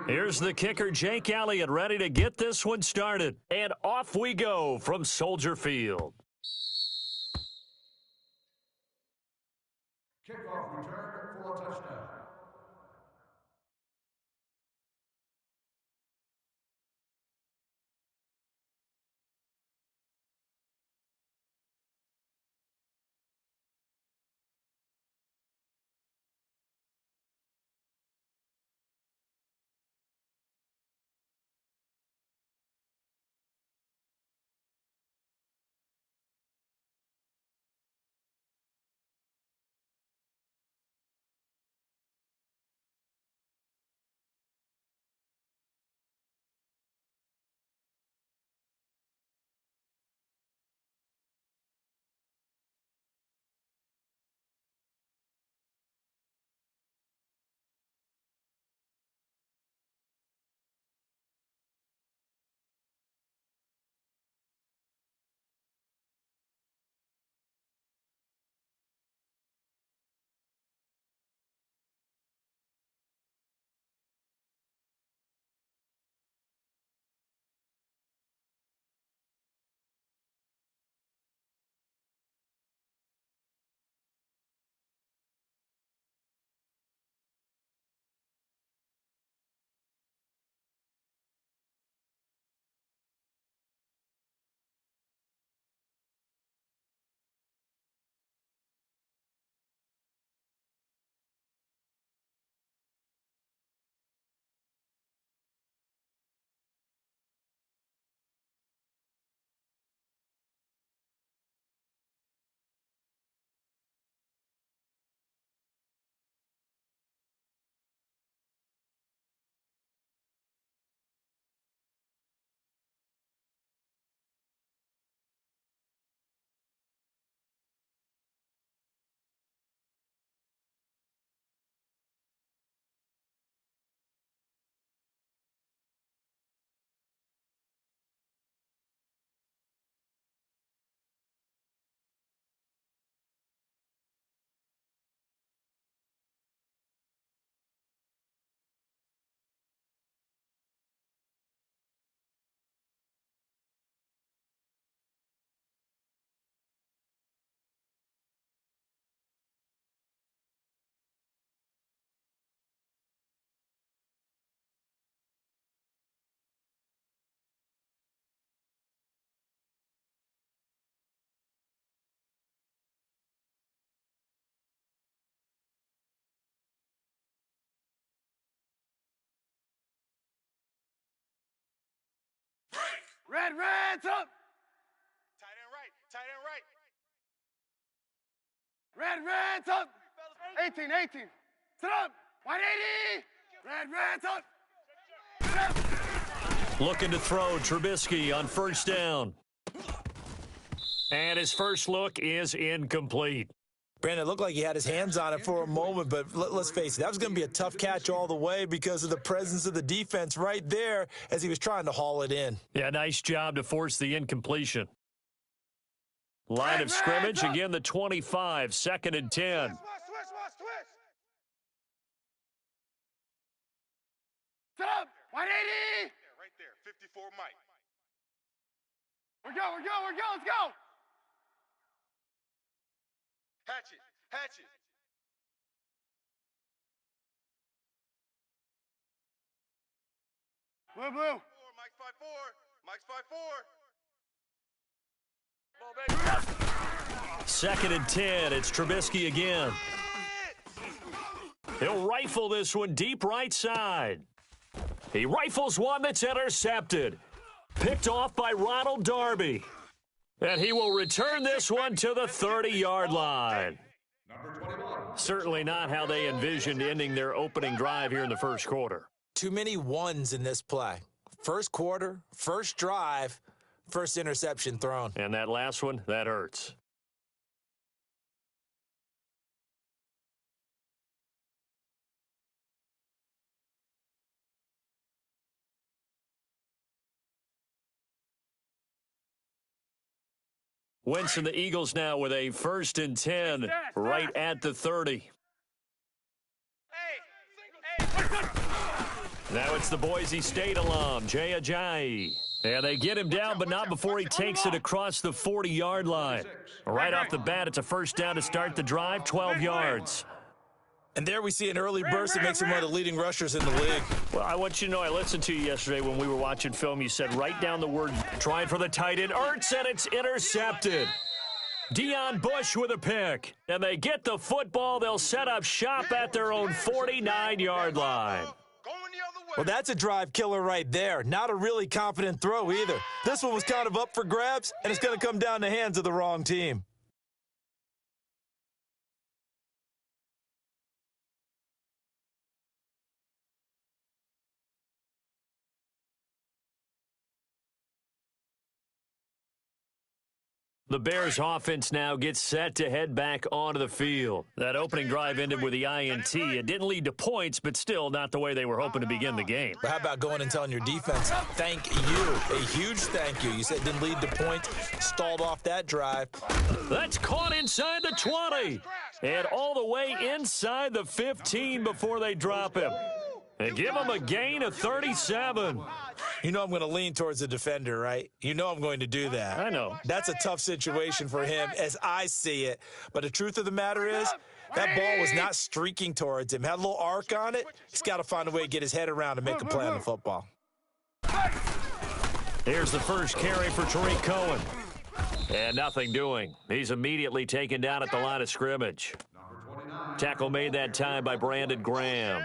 Here's the kicker, Jake Elliott, ready to get this one started. And off we go from Soldier Field. Kickoff return for a touchdown. Reds up! Tight end right, tight end right. Reds up! 18. Sit up! 180! Reds up! Looking to throw, Trubisky on first down. And his first look is incomplete. Brandon, it looked like he had his hands on it for a moment, but let's face it, that was going to be a tough catch all the way because of the presence of the defense right there as he was trying to haul it in. Yeah, nice job to force the incompletion. Line of scrimmage, again the 25, 2nd and 10. Switch. Sit up! 180! Right there, 54 Mike. We're go, let's go! Hatchet. Blue. Mike's 5'4". 2nd and 10, it's Trubisky again. He'll rifle this one deep right side. He rifles one that's intercepted. Picked off by Ronald Darby. And he will return this one to the 30-yard line. Certainly not how they envisioned ending their opening drive here in the first quarter. Too many ones in this play. First quarter, first drive, first interception thrown. And that last one, that hurts. Wentz and the Eagles now with a 1st and 10 right at the 30. Now it's the Boise State alum, Jay Ajayi. And they get him down, but not before he takes it across the 40-yard line. Right off the bat, it's a first down to start the drive, 12 yards. And there we see an early burst that makes him one of the leading rushers in the league. Well, I want you to know, I listened to you yesterday when we were watching film. You said write down the word trying for the tight end. Ertz, and it's intercepted. Dion Bush with a pick. And they get the football. They'll set up shop at their own 49-yard line. Well, that's a drive killer right there. Not a really confident throw either. This one was kind of up for grabs, and it's going to come down the hands of the wrong team. The Bears offense now gets set to head back onto the field. That opening drive ended with the INT. It didn't lead to points, but still not the way they were hoping to begin the game. But how about going and telling your defense, thank you, a huge thank you. You said it didn't lead to points, stalled off that drive. That's caught inside the 20 and all the way inside the 15 before they drop him. And give him a gain of 37. You know I'm going to lean towards the defender, right? You know I'm going to do that. I know. That's a tough situation for him as I see it. But the truth of the matter is, that ball was not streaking towards him. Had a little arc on it. He's got to find a way to get his head around and make a play on the football. Here's the first carry for Tariq Cohen. And nothing doing. He's immediately taken down at the line of scrimmage. Tackle made that time by Brandon Graham.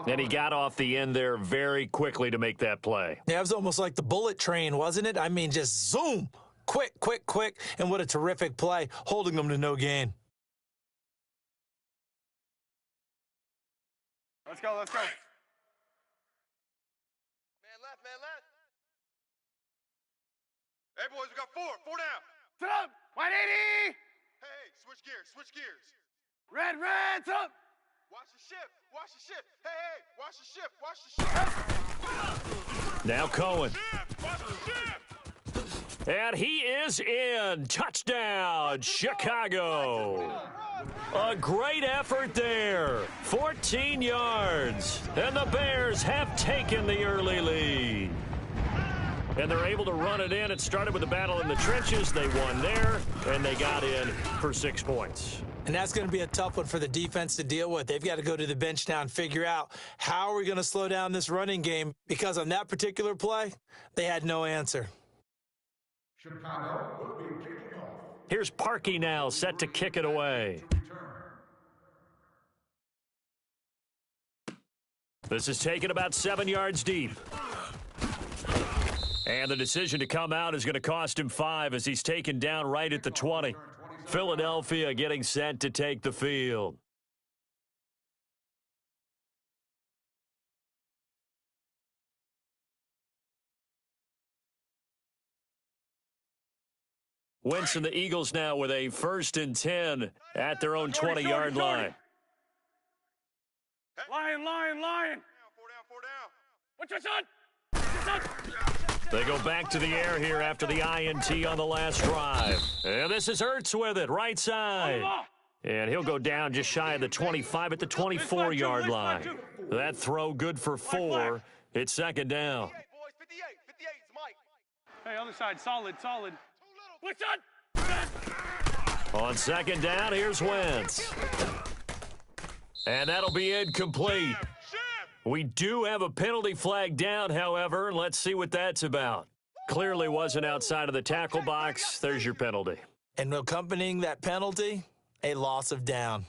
And he got off the end there very quickly to make that play. Yeah, it was almost like the bullet train, wasn't it? I mean, just zoom, quick, quick, quick, and what a terrific play, holding them to no gain. Let's go, let's go. Man left, man left. Hey, boys, we got four down. Sit up, 180. Hey, switch gears. Red, sit up. Watch the shift. Hey, watch the shift. Now Cohen. Watch the shift. And he is in. Touchdown, Chicago. A great effort there. 14 yards. And the Bears have taken the early lead. And they're able to run it in. It started with a battle in the trenches. They won there, and they got in for 6 points. And that's going to be a tough one for the defense to deal with. They've got to go to the bench now and figure out how are we going to slow down this running game, because on that particular play, they had no answer. Chicago will be kicking off. Here's Parkey now, set to kick it away. This is taken about 7 yards deep. And the decision to come out is going to cost him 5 as he's taken down right at the 20. Philadelphia getting set to take the field. Wentz and the Eagles now with a 1st and 10 at their own 20-yard line. Lion. Four down. What's your son? They go back to the air here after the INT on the last drive. And this is Ertz with it, right side. And he'll go down just shy of the 25 at the 24-yard line. That throw good for 4. It's 2nd down. 58, boys, 58 is Mike. Hey, other side, solid. What's on? On 2nd down, here's Wentz. And that'll be incomplete. We do have a penalty flag down, however, and let's see what that's about. Clearly wasn't outside of the tackle box. There's your penalty. And accompanying that penalty, a loss of down.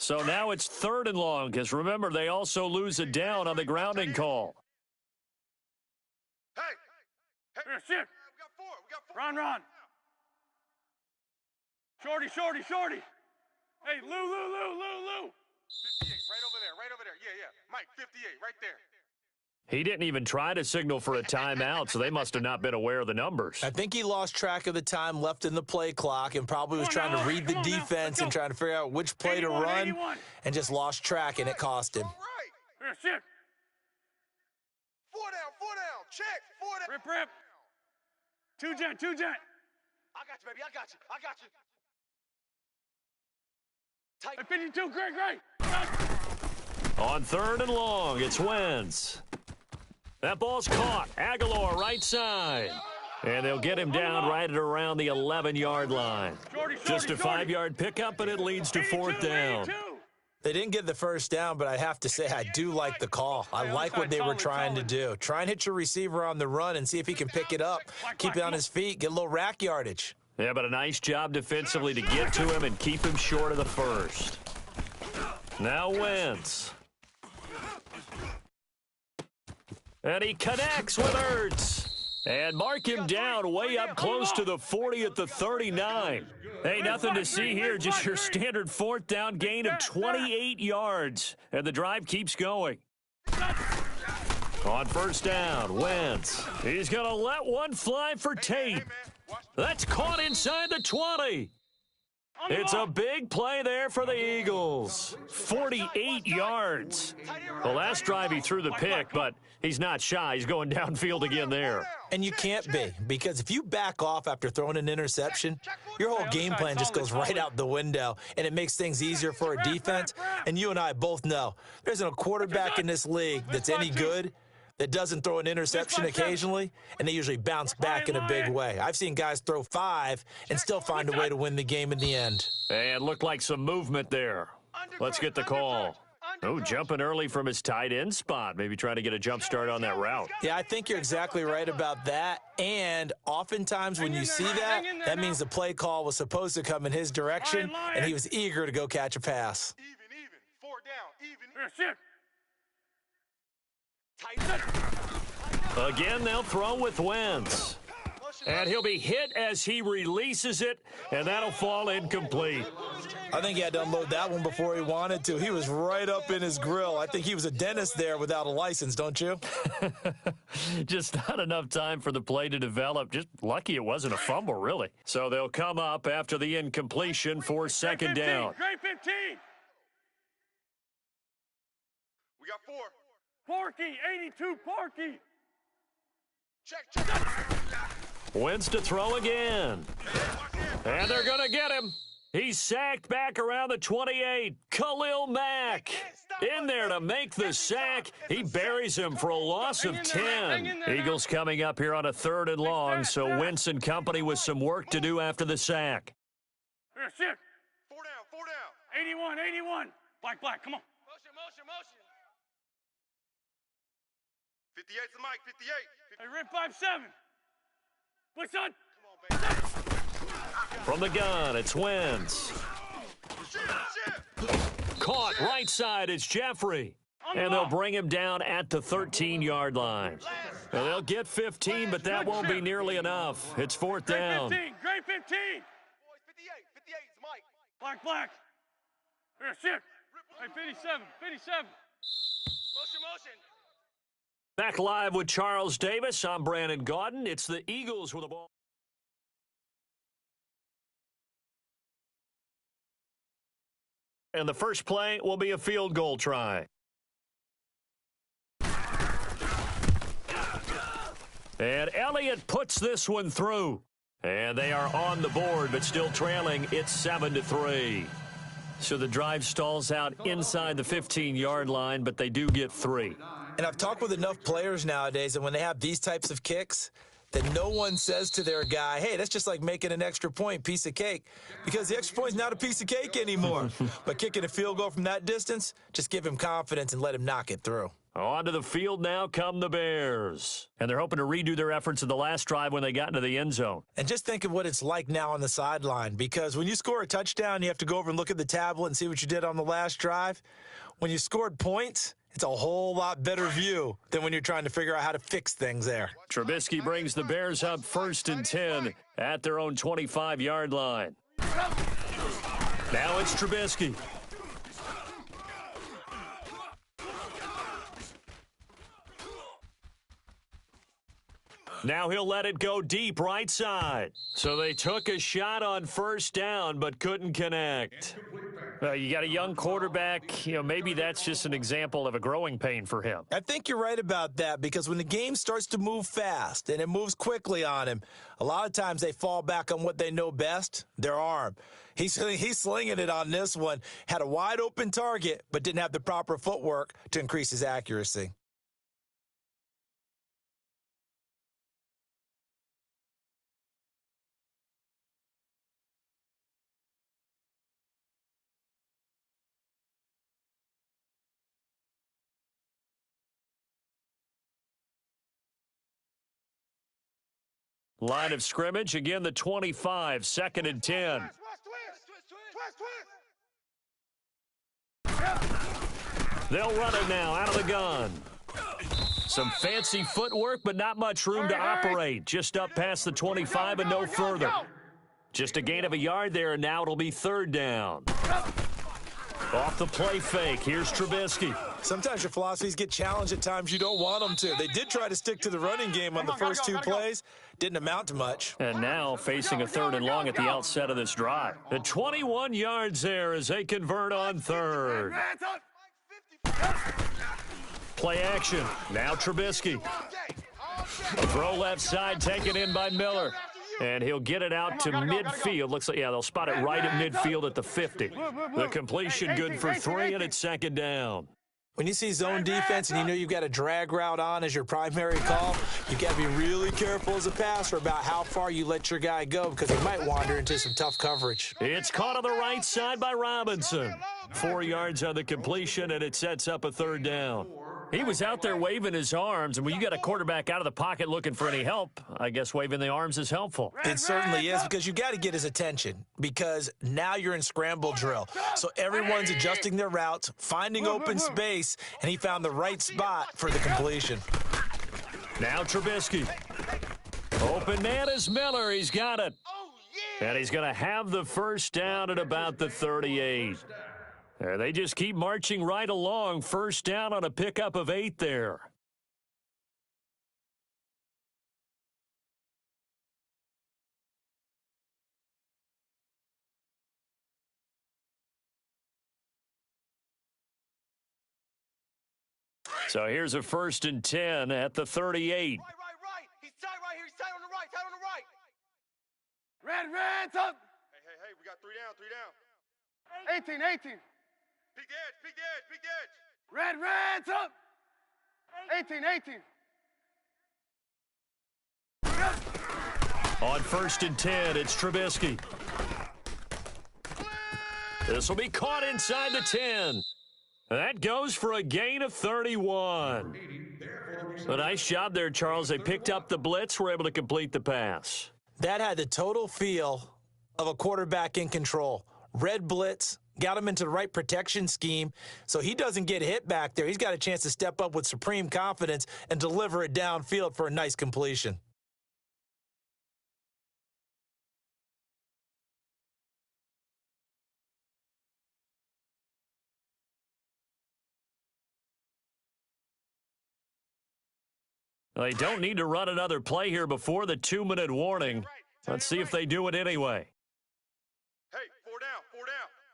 So now it's 3rd and long, because remember, they also lose a down on the grounding call. Hey. Here, shit. We got four. Ron. Shorty. Hey, Lou. 58, right over there. Yeah. Mike, 58, right there. He didn't even try to signal for a timeout, so they must have not been aware of the numbers. I think he lost track of the time left in the play clock and probably was trying to read the defense and trying to figure out which play to run and just lost track, and it cost him. All right. Here, shift. 4 down. Check. 4 down. Rip. Two jet. I got you, baby. I got you. Tight. At 52, great. On 3rd and long, it's Wentz. That ball's caught. Aguilar right side. And they'll get him down right at around the 11-yard line. Just a 5-yard pickup, and it leads to 4th down. They didn't get the first down, but I have to say I do like the call. I like what they were trying to do. Try and hit your receiver on the run and see if he can pick it up, keep it on his feet, get a little rack yardage. Yeah, but a nice job defensively to get to him and keep him short of the first. Now Wentz. And he connects with Ertz. And mark him down way up close to the 40 at the 39. Hey, nothing to see here, just your standard 4th down gain of 28 yards. And the drive keeps going. On 1st down, Wentz. He's going to let one fly for Tate. That's caught inside the 20. It's a big play there for the Eagles. 48 yards. The last drive he threw the pick, but he's not shy. He's going downfield again there. And you can't be, because if you back off after throwing an interception, your whole game plan just goes right out the window, and it makes things easier for a defense. And you and I both know there's a quarterback in this league that's any good that doesn't throw an interception occasionally, and they usually bounce back in a big way. I've seen guys throw 5 and still find a way to win the game in the end. And looked like some movement there. Let's get the call. Oh, jumping early from his tight end spot. Maybe trying to get a jump start on that route. Yeah, I think you're exactly right about that. And oftentimes when you see that, that means the play call was supposed to come in his direction, and he was eager to go catch a pass. Even. 4 down. Even. Here, shift. Again, they'll throw with Wentz. And he'll be hit as he releases it, and that'll fall incomplete. I think he had to unload that one before he wanted to. He was right up in his grill. I think he was a dentist there without a license, don't you? Just not enough time for the play to develop. Just lucky it wasn't a fumble, really. So they'll come up after the incompletion for 2nd down. Great 15. We got 4. Porky, 82, Porky. Check. Wentz to throw again. And they're going to get him. He's sacked back around the 28. Khalil Mack in there to make the sack. He buries him for a loss of 10. Eagles coming up here on a 3rd and long, so Wentz and company with some work to do after the sack. Here, shift. 4 down. 81. Black, come on. Motion. 58's the mic. 58. Hey, rip 5-7. Blitz on. Come on, baby. From the gun, it's Wentz. Shift. Caught right side, it's Jeffrey. And they'll bring him down at the 13-yard line. Now, they'll get 15, but that won't be nearly enough. It's 4th down. Great 15. Boys, 58's the mic. Black. Here, shift. Hey, 57. Motion. Back live with Charles Davis. I'm Brandon Gaudin. It's the Eagles with the ball. And the first play will be a field goal try. And Elliott puts this one through. And they are on the board, but still trailing. It's 7-3. So the drive stalls out inside the 15-yard line, but they do get 3. And I've talked with enough players nowadays that when they have these types of kicks, that no one says to their guy, hey, that's just like making an extra point, piece of cake. Because the extra point is not a piece of cake anymore. But kicking a field goal from that distance, just give him confidence and let him knock it through. Onto the field now come the Bears. And they're hoping to redo their efforts in the last drive when they got into the end zone. And just think of what it's like now on the sideline. Because when you score a touchdown, you have to go over and look at the tablet and see what you did on the last drive. When you scored points, it's a whole lot better view than when you're trying to figure out how to fix things there. Trubisky brings the Bears up 1st and 10 at their own 25-yard line. Now it's Trubisky. Now he'll let it go deep right side. So they took a shot on first down but couldn't connect. You got a young quarterback. Maybe that's just an example of a growing pain for him. I think you're right about that, because when the game starts to move fast and it moves quickly on him, a lot of times they fall back on what they know best, their arm. He's slinging it on this one. Had a wide open target, but didn't have the proper footwork to increase his accuracy. Line of scrimmage, again the 25, 2nd and 10. They'll run it now out of the gun. Some fancy footwork, but not much room to operate. Just up past the 25 and no further. Just a gain of a yard there, and now it'll be 3rd down. Off the play fake, here's Trubisky. Sometimes your philosophies get challenged at times you don't want them to. They did try to stick to the running game on the first 2 plays. Didn't amount to much. And now facing a 3rd and long at the outset of this drive. At 21 yards there as they convert on 3rd. Play action. Now Trubisky. Throw left side taken in by Miller. And he'll get it out to midfield. Looks like, they'll spot it right at midfield at the 50. The completion good for 3, and it's 2nd down. When you see zone defense and you know you've got a drag route on as your primary call, you've got to be really careful as a passer about how far you let your guy go, because he might wander into some tough coverage. It's caught on the right side by Robinson. 4 yards on the completion, and it sets up a 3rd down. He was out there waving his arms, and when you got a quarterback out of the pocket looking for any help, I guess waving the arms is helpful. It certainly is, because you got to get his attention, because now you're in scramble drill. So everyone's adjusting their routes, finding open space, and he found the right spot for the completion. Now Trubisky. Open man is Miller. He's got it. And he's going to have the 1st down at about the 38. They just keep marching right along. 1st down on a pickup of 8 there. So here's a 1st and 10 at the 38. Right. He's tight right here. He's tight on the right. Tight on the right. Red, up. Hey. We got 3 down. 18. Big edge. Red, up. 18. On 1st and 10, it's Trubisky. This will be caught inside the 10. That goes for a gain of 31. A nice job there, Charles. They picked up the blitz, were able to complete the pass. That had the total feel of a quarterback in control. Red blitz, got him into the right protection scheme, so he doesn't get hit back there. He's got a chance to step up with supreme confidence and deliver it downfield for a nice completion. They don't need to run another play here before the 2-minute warning. Let's see if they do it anyway. Hey, 4 down.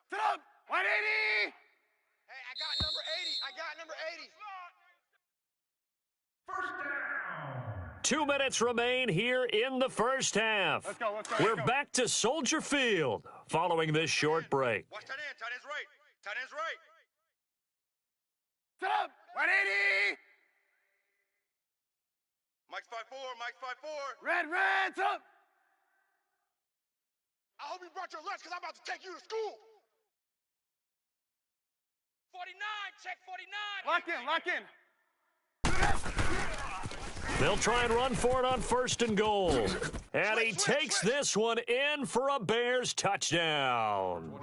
Sit up. 180. Hey, I got number 80. 2 minutes remain here in the 1st half. Let's go. We're back to Soldier Field following this short break. Watch tight end. Tight end's right. Sit up. 180. Mike's 5'4. Red, up. I hope you brought your lunch because I'm about to take you to school. 49, check 49. Lock in. They'll try and run for it on 1st and goal. And he takes this one in for a Bears touchdown.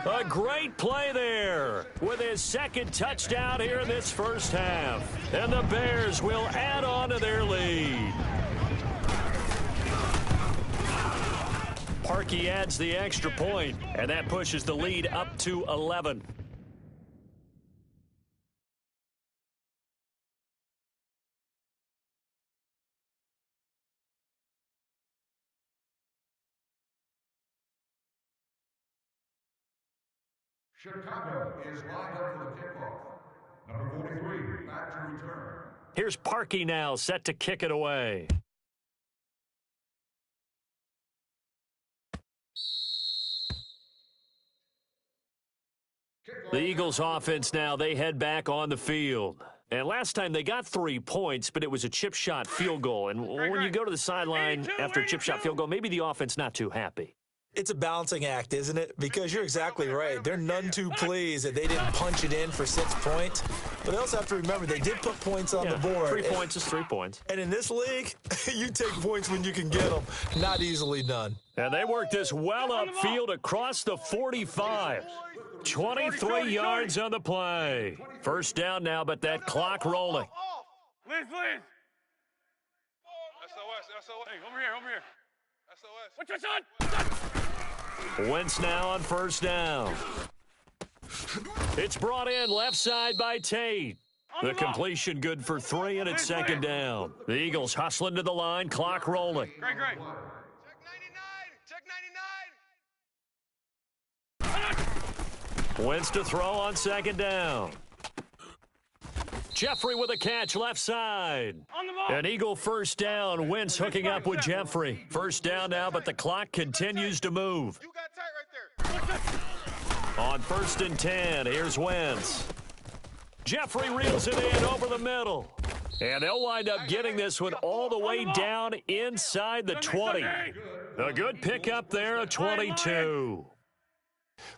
A great play there with his 2nd touchdown here in this 1st half. And the Bears will add on to their lead. Parkey adds the extra point, and that pushes the lead up to 11. Chicago is lined up for the kickoff. Number 43, back to return. Here's Parkey now, set to kick it away. The Eagles offense now, they head back on the field. And last time they got 3 points, but it was a chip shot field goal. And when you go to the sideline after a chip shot field goal, maybe the offense not too happy. It's a balancing act, isn't it? Because you're exactly right. They're none too pleased that they didn't punch it in for 6 points. But they also have to remember they did put points on the board. 3 points is 3 points. And in this league, you take points when you can get them. Not easily done. And they work this well upfield across the 45. 23 yards on the play. First down now, but that clock rolling. Please, please. SOS. Hey, over here. SOS. What's your son? Wentz now on first down. It's brought in left side by Tate. The completion good for 3, and it's second down. The Eagles hustling to the line, clock rolling. Great. Check 99. Check 99. Wentz to throw on second down. Jeffrey with a catch left side. An Eagle first down. Wentz hooking up with Jeffrey. First down now, but the clock continues to move. You got tight right there. On first and 10, here's Wentz. Jeffrey reels it in over the middle. And they'll wind up getting this one all the way down inside the 20. A good pickup there of 22.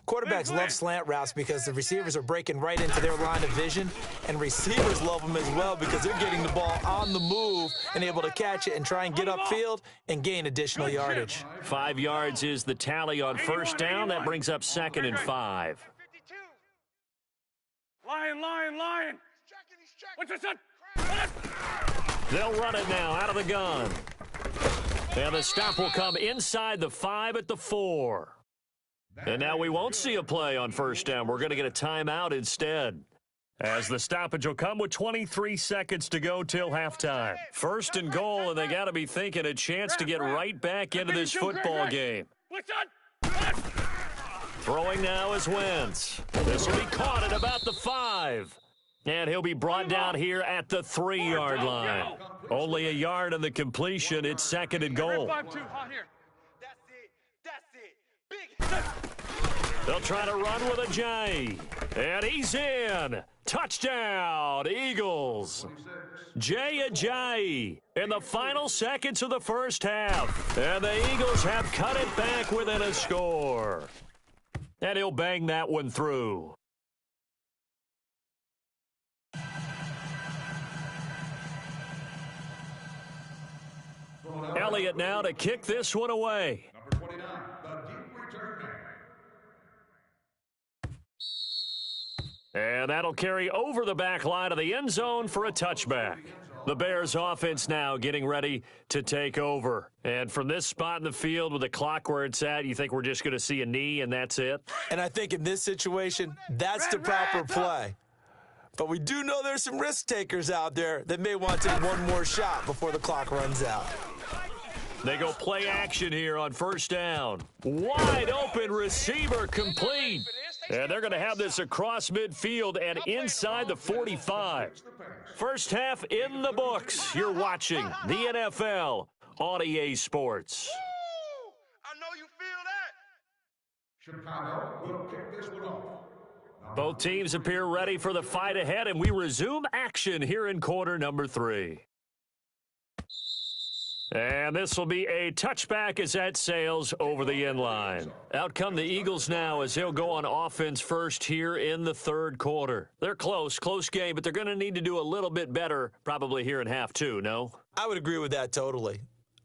Quarterbacks love slant routes because the receivers are breaking right into their line of vision, and receivers love them as well because they're getting the ball on the move and able to catch it and try and get upfield and gain additional yardage. 5 yards is the tally on first down. That brings up second and 5. Lion. What's your son? They'll run it now out of the gun. And the stop will come inside the 5 at the 4. And now we won't see a play on first down. We're going to get a timeout instead, as the stoppage will come with 23 seconds to go till halftime. First and goal, and they got to be thinking a chance to get right back into this football game. Throwing now is Wentz. This will be caught at about the 5. And he'll be brought down here at the 3-yard line. Only a yard on the completion. It's second and goal. They'll try to run with a J. And he's in. Touchdown, Eagles. Jay Ajayi in the final seconds of the first half. And the Eagles have cut it back within a score. And he'll bang that one through. Elliott now to kick this one away. Number 29, the deep return man. And that'll carry over the back line of the end zone for a touchback. The Bears offense now getting ready to take over. And from this spot in the field with the clock where it's at, you think we're just going to see a knee and that's it? And I think in this situation, that's the proper play. But we do know there's some risk takers out there that may want to take one more shot before the clock runs out. They go play action here on first down. Wide open receiver complete. And they're going to have this across midfield and inside the 45. First half in the books. You're watching the NFL on EA Sports. I know you feel that. Chicago will kick this one off. Both teams appear ready for the fight ahead, and we resume action here in quarter number 3. And this will be a touchback as that sails over the end line. Out come the Eagles now as they'll go on offense first here in the third quarter. They're close game, but they're going to need to do a little bit better probably here in half 2, no? I would agree with that totally.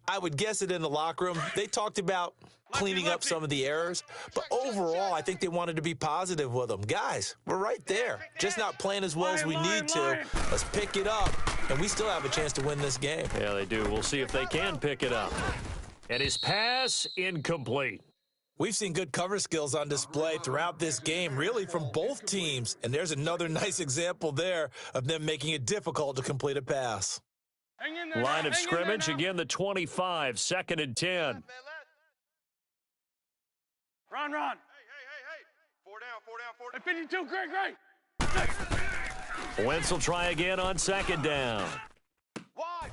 I would guess it in the locker room. They talked about cleaning up some of the errors, but overall, I think they wanted to be positive with them. Guys, we're right there. Just not playing as well as we need to. Let's pick it up, and we still have a chance to win this game. Yeah, they do. We'll see if they can pick it up. And his pass incomplete. We've seen good cover skills on display throughout this game, really from both teams, and there's another nice example there of them making it difficult to complete a pass. Line of scrimmage, again the 25, second and 10. Run. Hey. 4 down. 52, great. Wentz will try again on second down. Wide,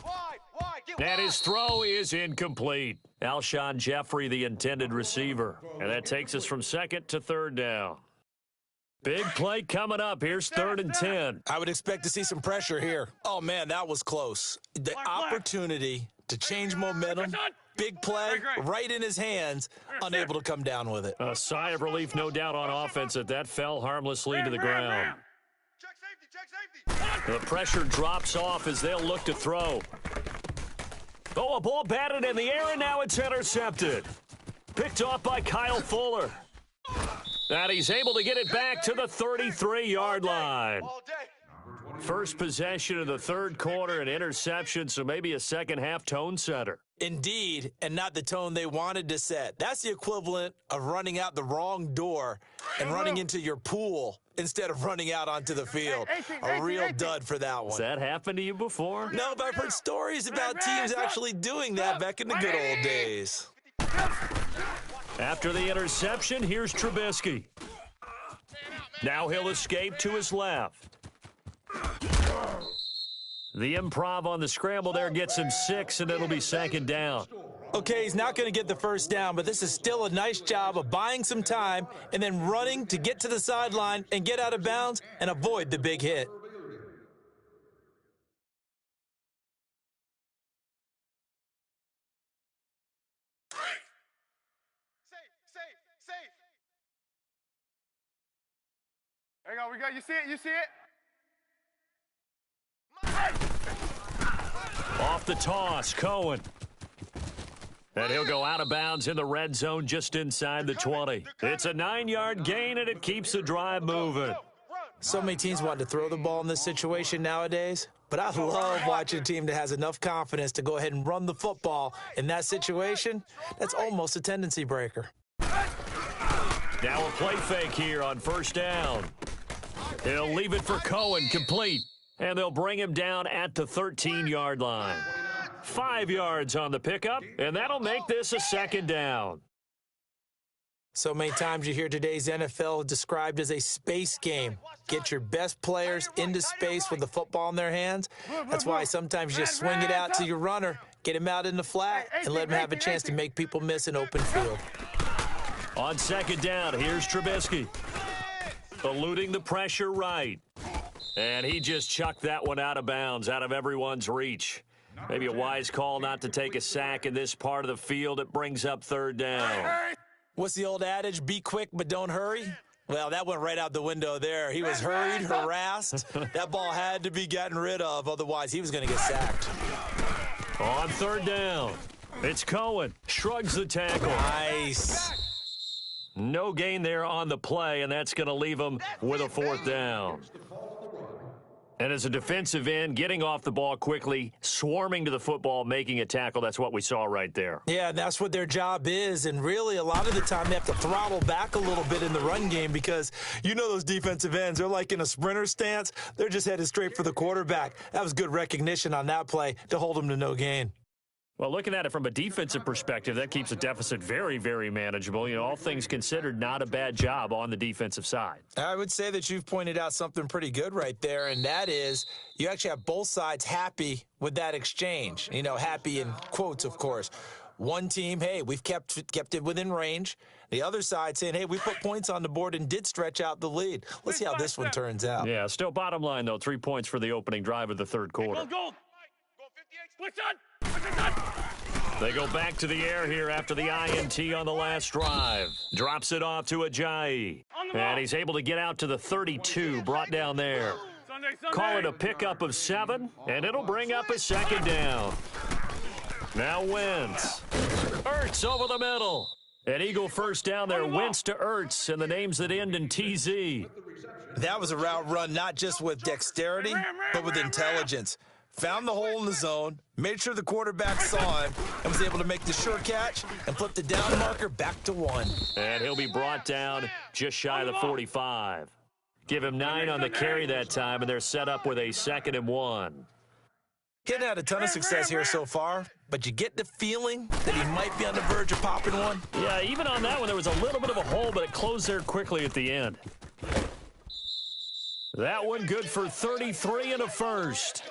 get And wide. his throw is incomplete. Alshon Jeffrey, the intended receiver. And that takes us from second to third down. Big play coming up. Here's 3rd and 10. I would expect to see some pressure here. Oh, man, that was close. The opportunity to change momentum, big play, right in his hands, unable to come down with it. A sigh of relief, no doubt, on offense that fell harmlessly to the ground. Check safety. The pressure drops off as they'll look to throw. Oh, a ball batted in the air, and now it's intercepted. Picked off by Kyle Fuller. And he's able to get it back to the 33-yard line. All day. First possession of the third quarter, an interception, so maybe a second-half tone setter. Indeed, and not the tone they wanted to set. That's the equivalent of running out the wrong door and running into your pool instead of running out onto the field. A real dud for that Has one. that happened to you before? No, but I've heard stories about teams actually doing that back in the good old days. After the interception, here's Trubisky. Now he'll escape to his left. The improv on the scramble there gets him 6, and it'll be second down. Okay, he's not going to get the first down, but this is still a nice job of buying some time and then running to get to the sideline and get out of bounds and avoid the big hit. Safe. There you go, we got, you see it? Off the toss, Cohen. And he'll go out of bounds in the red zone just inside the 20. It's a 9-yard gain, and it keeps the drive moving. So many teams want to throw the ball in this situation nowadays, but I love watching a team that has enough confidence to go ahead and run the football in that situation. That's almost a tendency breaker. Now a play fake here on first down. He'll leave it for Cohen, complete. And they'll bring him down at the 13-yard line. 5 yards on the pickup, and that'll make this a second down. So many times you hear today's NFL described as a space game. Get your best players into space with the football in their hands. That's why sometimes you just swing it out to your runner, get him out in the flat, and let him have a chance to make people miss an open field. On second down, here's Trubisky. Eluding the pressure right. And he just chucked that one out of bounds, out of everyone's reach. Maybe a wise call not to take a sack in this part of the field. It brings up third down. What's the old adage? Be quick, but don't hurry? Well, that went right out the window there. He was hurried, harassed. That ball had to be gotten rid of, otherwise he was going to get sacked. On third down, it's Cohen. Shrugs the tackle. Nice. No gain there on the play, and that's going to leave him with a fourth down. And as a defensive end, getting off the ball quickly, swarming to the football, making a tackle, that's what we saw right there. Yeah, that's what their job is, and really a lot of the time they have to throttle back a little bit in the run game because you know those defensive ends, they're like in a sprinter stance. They're just headed straight for the quarterback. That was good recognition on that play to hold them to no gain. Well, looking at it from a defensive perspective, that keeps a deficit very, very manageable. You know, all things considered, not a bad job on the defensive side. I would say that you've pointed out something pretty good right there, and that is you actually have both sides happy with that exchange. You know, happy in quotes, of course. One team, hey, we've kept it within range. The other side saying, hey, we put points on the board and did stretch out the lead. Let's see how this one turns out. Yeah, still bottom line, though, 3 points for the opening drive of the third quarter. Go. They go back to the air here after the INT on the last drive. Drops it off to Ajayi. And he's able to get out to the 32, brought down there. Call it a pickup of 7, and it'll bring up a second down. Now Wentz. Ertz over the middle. An Eagle first down there, Wentz to Ertz, and the names that end in TZ. That was a route run not just with dexterity, but with intelligence. Found the hole in the zone, made sure the quarterback saw him, and was able to make the sure catch and flip the down marker back to 1. And he'll be brought down just shy of the 45. Give him 9 on the carry that time, and they're set up with a 2nd and 1. He hadn't had a ton of success here so far, but you get the feeling that he might be on the verge of popping one. Yeah, even on that one, there was a little bit of a hole, but it closed there quickly at the end. That one good for 33 and a first.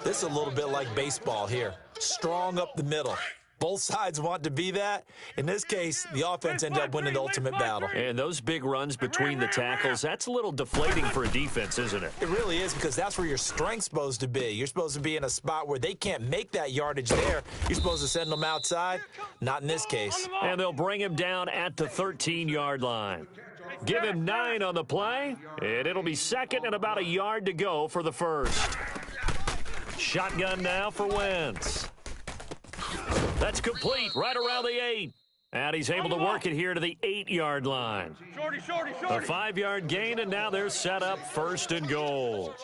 This is a little bit like baseball here. Strong up the middle. Both sides want to be that. In this case, the offense ended up winning the ultimate battle. And those big runs between the tackles, that's a little deflating for a defense, isn't it? It really is, because that's where your strength's supposed to be. You're supposed to be in a spot where they can't make that yardage there. You're supposed to send them outside. Not in this case. And they'll bring him down at the 13-yard line. Give him 9 on the play, and it'll be second and about a yard to go for the first. Shotgun now for Wentz. That's complete right around the 8. And he's able to work it here to the 8-yard line. A 5-yard gain, and now they're set up first and goal.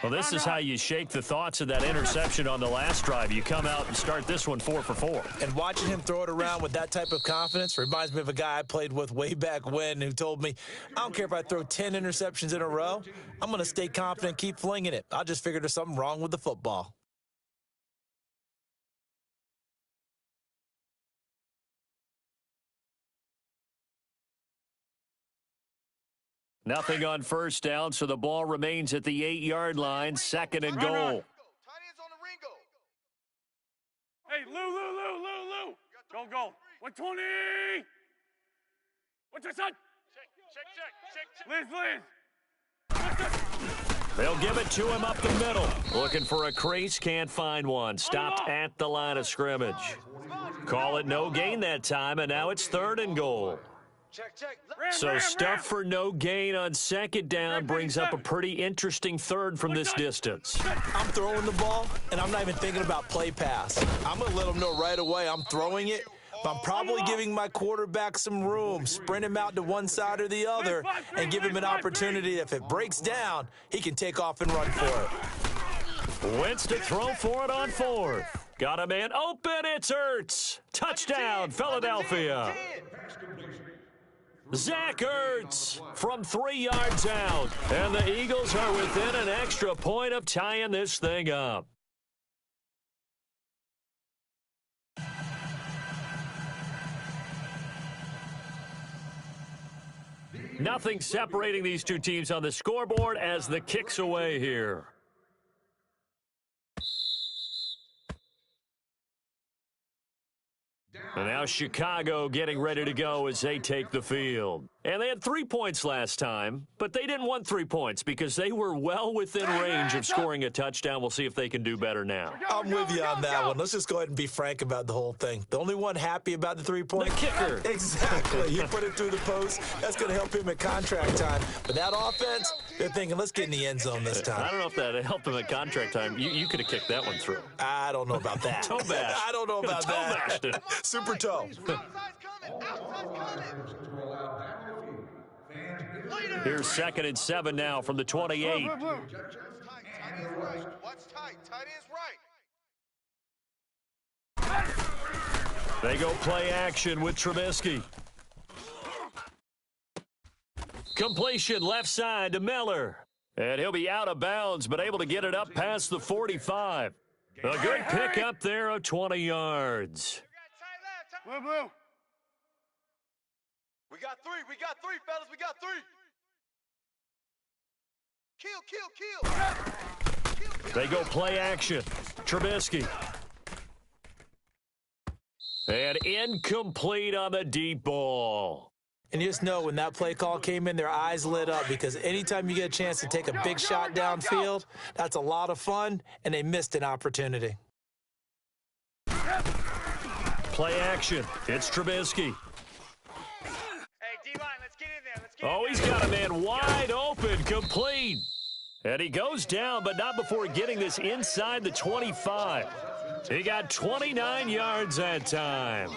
Well, this is how you shake the thoughts of that interception on the last drive. You come out and start this one 4 for 4. And watching him throw it around with that type of confidence reminds me of a guy I played with way back when who told me, I don't care if I throw 10 interceptions in a row. I'm going to stay confident, keep flinging it. I just figured there's something wrong with the football. Nothing on first down, so the ball remains at the 8-yard line, second and goal. Tight ends on the Ringo. Hey, Lou. Go. 120. What's your son? Check. Liz. They'll give it to him up the middle. Looking for a crease, can't find one. Stopped at the line of scrimmage. Call it no gain that time, and now it's third and goal. Check. So stuff for no gain on second down brings up a pretty interesting third from this distance. I'm throwing the ball, and I'm not even thinking about play pass. I'm going to let them know right away I'm throwing it, but I'm probably giving my quarterback some room, sprint him out to one side or the other, and give him an opportunity. If it breaks down, he can take off and run for it. Wentz to throw for it on fourth. Got a man open, it's Ertz. Touchdown, Philadelphia. Zach Ertz from 3 yards out. And the Eagles are within an extra point of tying this thing up. Nothing separating these two teams on the scoreboard as the kick's away here. And now Chicago getting ready to go as they take the field. And they had 3 points last time, but they didn't want 3 points because they were well within range of scoring a touchdown. We'll see if they can do better now. I'm with you on that one. Let's just go ahead and be frank about the whole thing. The only one happy about the 3 point? The kicker. Exactly. You put it through the post. That's going to help him at contract time. But that offense, they're thinking, let's get in the end zone this time. I don't know if that helped him at contract time. You could have kicked that one through. I don't know about that. Toe bash. I don't know about that. Toe bashed it. Super toe. Here's 2nd and 7 now from the 28. Watch tight. Tight ends right. They go play action with Trubisky. Completion left side to Miller. And he'll be out of bounds, but able to get it up past the 45. A good pick up there of 20 yards. Blue. We got three, fellas. We got 3. Kill. They go play action. Trubisky. And incomplete on the deep ball. And you just know when that play call came in, their eyes lit up because anytime you get a chance to take a big shot downfield, that's a lot of fun, and they missed an opportunity. Play action. It's Trubisky. Hey, D-line, let's get in there. Oh, he's got a man wide open, complete. And he goes down, but not before getting this inside the 25. He got 29 yards that time.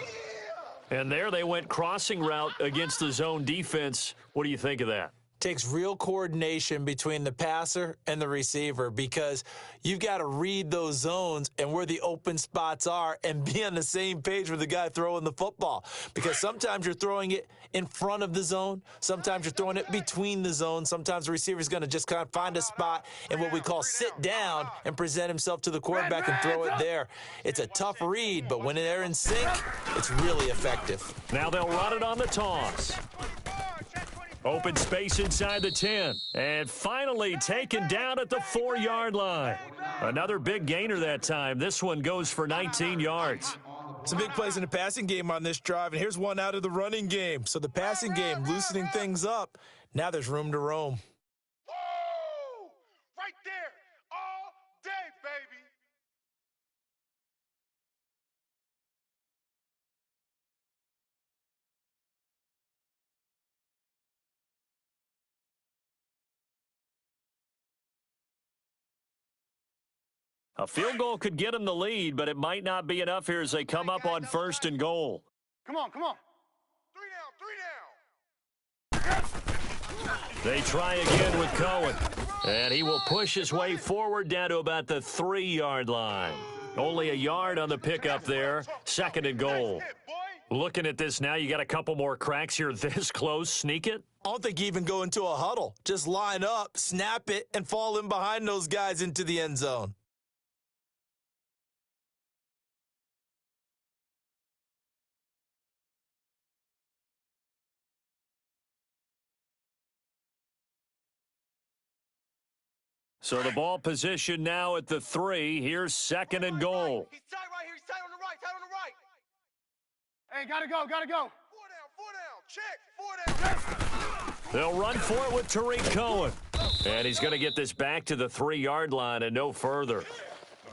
And there they went crossing route against the zone defense. What do you think of that? takes real coordination between the passer and the receiver because you've got to read those zones and where the open spots are and be on the same page with the guy throwing the football. Because sometimes you're throwing it in front of the zone. Sometimes you're throwing it between the zones. Sometimes the receiver's going to just kind of find a spot and what we call sit down and present himself to the quarterback and throw it there. It's a tough read, but when they're in sync, it's really effective. Now they'll run it on the toss. Open space inside the 10. And finally taken down at the 4-yard line. Another big gainer that time. This one goes for 19 yards. Some big plays in the passing game on this drive, and here's one out of the running game. So the passing game loosening things up. Now there's room to roam. Woo! Right there, all day, baby. A field goal could get them the lead, but it might not be enough here as they come up on 1st and goal. Come on, come on. 3 down. They try again with Cohen, and he will push his way forward down to about the 3-yard line. Only a yard on the pickup there, 2nd and goal. Looking at this now, you got a couple more cracks here this close. Sneak it? I don't think you even go into a huddle. Just line up, snap it, and fall in behind those guys into the end zone. So the ball position now at the 3. Here's 2nd and goal. He's tight right here. He's tight on the right. Tight on the right. Hey, gotta go, gotta go. 4 down. Check. 4 down. They'll run for it with Tariq Cohen. And he's going to get this back to the 3-yard line and no further.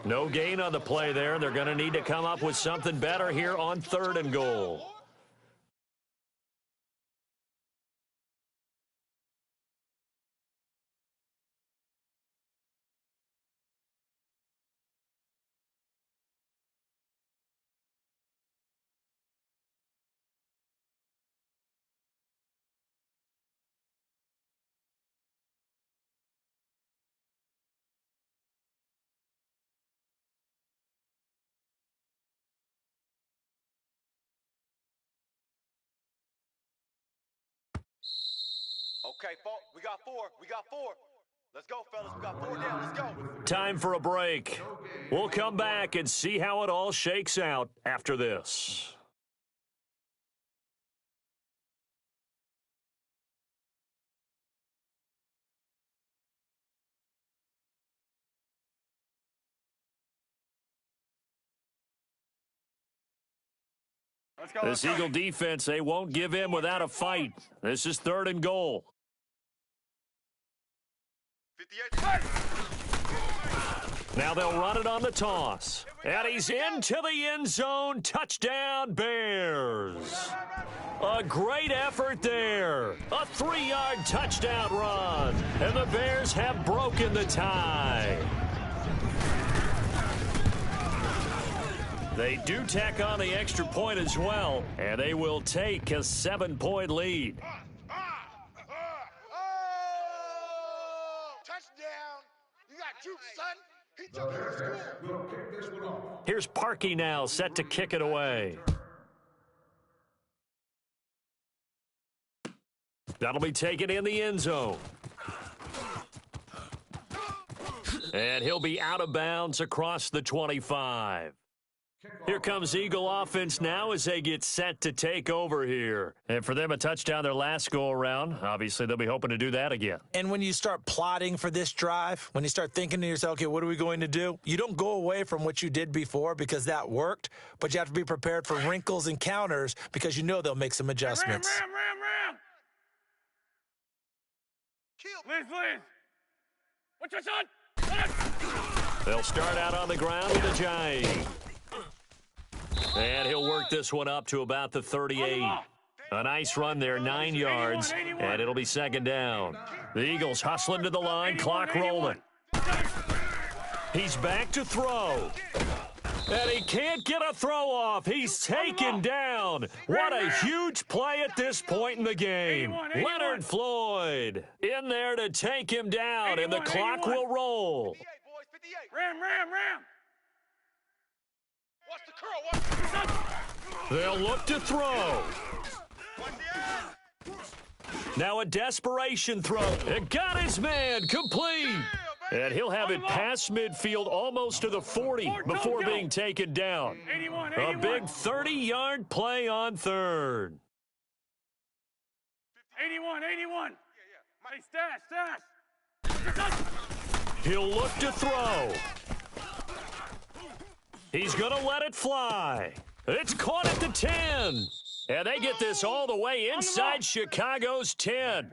No gain on the play there. They're going to need to come up with something better here on 3rd and goal. Okay, we got 4. We got 4. Let's go, fellas. We got 4 down. Let's go. Time for a break. We'll come back and see how it all shakes out after this. Let's go. This Eagle defense, they won't give in without a fight. This is 3rd and goal. 58. Now they'll run it on the toss. And he's into the end zone. Touchdown, Bears. A great effort there. A 3-yard touchdown run. And the Bears have broken the tie. They do tack on the extra point as well, and they will take a 7-point lead. Touchdown. You got juice, son. He took it to school. Will kick this one off. Here's Parkey now, set to kick it away. That'll be taken in the end zone. And he'll be out of bounds across the 25. Here comes Eagle offense now as they get set to take over here. And for them, a touchdown their last go-around. Obviously, they'll be hoping to do that again. And when you start plotting for this drive, when you start thinking to yourself, okay, what are we going to do? You don't go away from what you did before because that worked, but you have to be prepared for wrinkles and counters because you know they'll make some adjustments. Ram. Liz. What's your son? They'll start out on the ground with a giant. And he'll work this one up to about the 38. A nice run there, 9 yards, and it'll be 2nd down. The Eagles hustling to the line, clock rolling. He's back to throw. And he can't get a throw off. He's taken down. What a huge play at this point in the game. 81. Leonard Floyd in there to take him down, and the clock 81. will roll. 58, boys, 58. Ram. Watch the curl, watch the curl. They'll look to throw. Watch the end. Now a desperation throw. It got his man complete. And he'll have it past midfield almost to the 40 before being taken down. 81. A big 30-yard play on third. 81. Hey, stash. He'll look to throw. He's going to let it fly. It's caught at the 10. And they get this all the way inside Chicago's 10.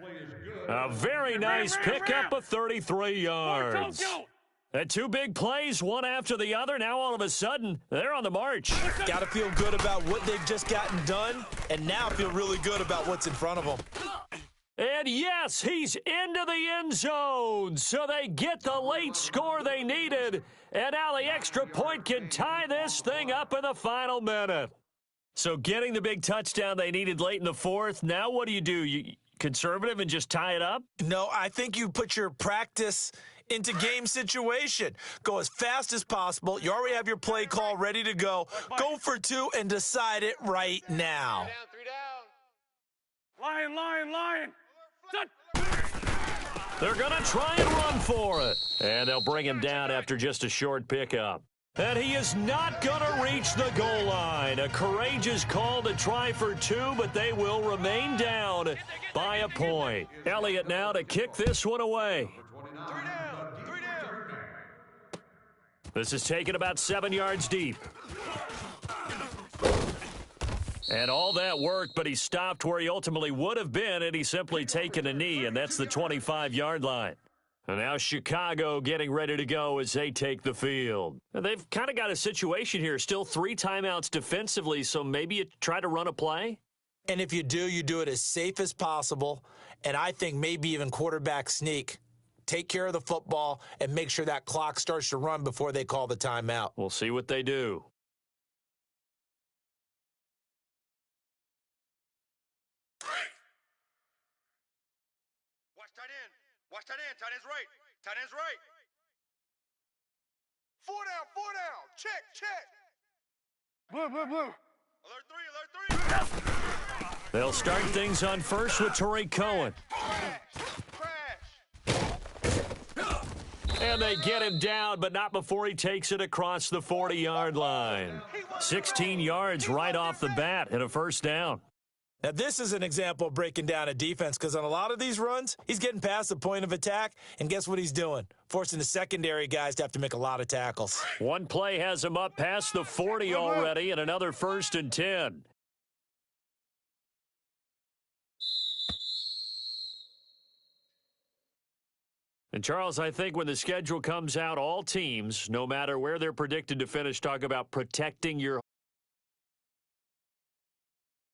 A very nice pickup of 33 yards. And two big plays, one after the other. Now all of a sudden, they're on the march. Got to feel good about what they've just gotten done, and now feel really good about what's in front of them. And yes, he's into the end zone. So they get the late score they needed. And now the extra point can tie this thing up in the final minute. So getting the big touchdown they needed late in the fourth, now what do? You conservative and just tie it up? No, I think you put your practice into game situation. Go as fast as possible. You already have your play call ready to go. Go for two and decide it right now. Three down. Lion. They're going to try and run for it. And they'll bring him down after just a short pickup. And he is not going to reach the goal line. A courageous call to try for two, but they will remain down by a point. Elliott now to kick this one away. Three down. This is taken about 7 yards deep. And all that worked, but he stopped where he ultimately would have been had he simply taken a knee, and that's the 25-yard line. And now Chicago getting ready to go as they take the field. And they've kind of got a situation here. Still 3 timeouts defensively, so maybe you try to run a play? And if you do it as safe as possible. And I think maybe even quarterback sneak. Take care of the football and make sure that clock starts to run before they call the timeout. We'll see what they do. Watch tight end. Tight end's right. Tight end's right. 4 down. Check. Blue. Alert 3. They'll start things on first with Torrey Cohen. Crash. And they get him down, but not before he takes it across the 40-yard line. 16 yards right off the bat and a first down. Now, this is an example of breaking down a defense because on a lot of these runs, he's getting past the point of attack, and guess what he's doing? Forcing the secondary guys to have to make a lot of tackles. One play has him up past the 40 already, and another 1st and 10. And, Charles, I think when the schedule comes out, all teams, no matter where they're predicted to finish, talk about protecting your